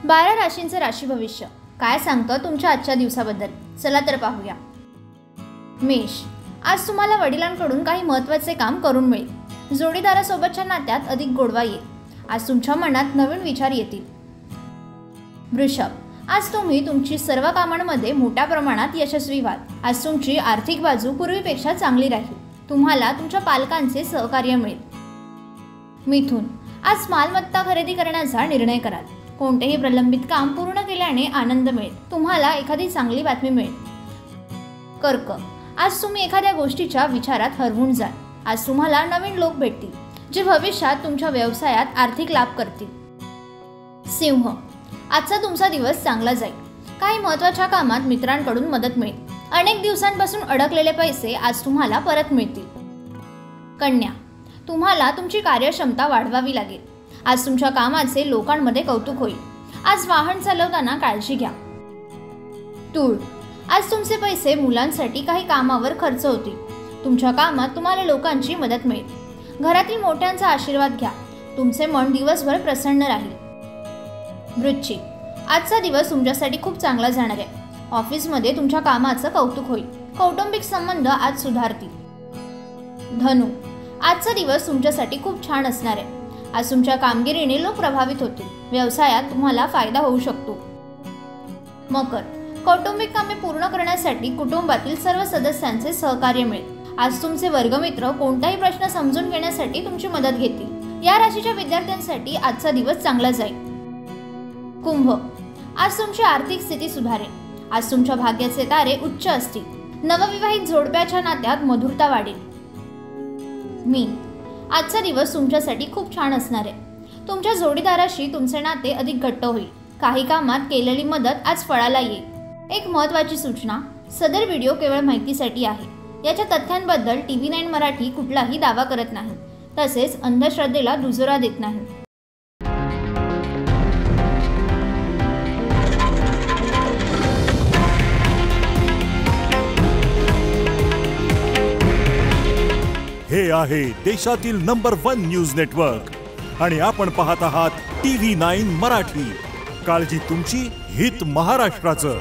12 राशींचे राशी भविष्य काय सांगतं तुमच्या आजच्या दिवसाबद्दल, चला तर पाहूया। मेष, आज तुम्हाला वडिलांकडून काही महत्त्वाचे काम करून मिळेल। जोडीदारासोबतच्या नात्यात अधिक गोडवा येईल। आज तुमच्या मनात नवीन विचार येतील। वृषभ, आज तुम्ही तुमची सर्व कामांमध्ये मोठ्या प्रमाणात यशस्वी व्हाल। आज तुमची आर्थिक बाजू पूर्वीपेक्षा चांगली राहील। तुम्हाला तुमच्या पालकांचे सहकार्य मिळेल। मिथुन, आज मालमत्ता खरेदी करण्याचा निर्णय कराल। कोणतेही प्रलंबित काम पूर्ण केल्याने आनंद मिळेल। तुम्हाला एखादी चांगली बातमी मिळेल। कर्क, आज तुम्ही एखाद्या गोष्टीच्या विचारात हरवून जाल। आज तुम्हाला नवीन लोक भेटतील जे भविष्यात तुमच्या व्यवसायात आर्थिक लाभ करतील। सिंह, आजचा तुमचा दिवस चांगला जाईल। काही महत्त्वाच्या कामात मित्रांकडून मदत मिळेल। अनेक दिवसांपासून अडकलेले पैसे आज तुम्हाला परत मिळतील। कन्या, तुम्हाला तुमची कार्यक्षमता वाढवावी लागेल। आज तुमच्या कामाचे लोकांमध्ये कौतुक होईल। आज वाहन चालवताना काळजी घ्या। तूळ, आज तुमचे पैसे मुलांसाठी काही कामावर खर्च होतील। तुमच्या कामात तुम्हाला लोकांची मदत मिळेल। घरातील मोठ्यांचा आशीर्वाद घ्या। तुमचे मन दिवसभर प्रसन्न राहील। वृश्चिक, आजचा दिवस तुमच्यासाठी खूप चांगला जाणार आहे। ऑफिसमध्ये तुमच्या कामाचं कौतुक होईल। कौटुंबिक संबंध आज सुधारतील। धनु, आजचा दिवस तुमच्यासाठी खूप छान असणार आहे। आज तुमच्या कामगिरीने लोक प्रभावित होतील। व्यवसायात तुम्हाला फायदा होऊ शकतो। मकर, कौटुंबिक कामे पूर्ण करण्यासाठी कुटुंबातील सर्व सदस्यांचे सहकार्य मिळेल। आज तुमचे वर्गमित्र कोणताही प्रश्न समजून घेण्यासाठी तुमची मदत घेतील। या राशीच्या विद्यार्थ्यांसाठी आजचा दिवस चांगला जाईल। कुंभ, आज तुमची आर्थिक स्थिती सुधारेल। आज तुमच्या भाग्याचे तारे उच्च असतील। नवविवाहित जोडप्याच्या नात्यात मधुरता वाढेल। मीन, आजचा दिवस तुमच्यासाठी खूप छान असणार आहे। तुमच्या जोडीदाराशी तुमचे नाते अधिक घट्ट होईल। काही कामात केलेली मदत आज फळाला येईल। एक महत्त्वाची सूचना, सदर व्हिडिओ केवळ माहितीसाठी आहे। याच्या तथ्यांबद्दल TV9 मराठी कुठलाही दावा करत नाही, तसेच अंधश्रद्धेला दुजोरा देत नाही। हे आहे देशातील नंबर 1 न्यूज नेटवर्क आणि आपण पाहत आहात TV9 मराठी। काळजी तुमची, हित महाराष्ट्राचं।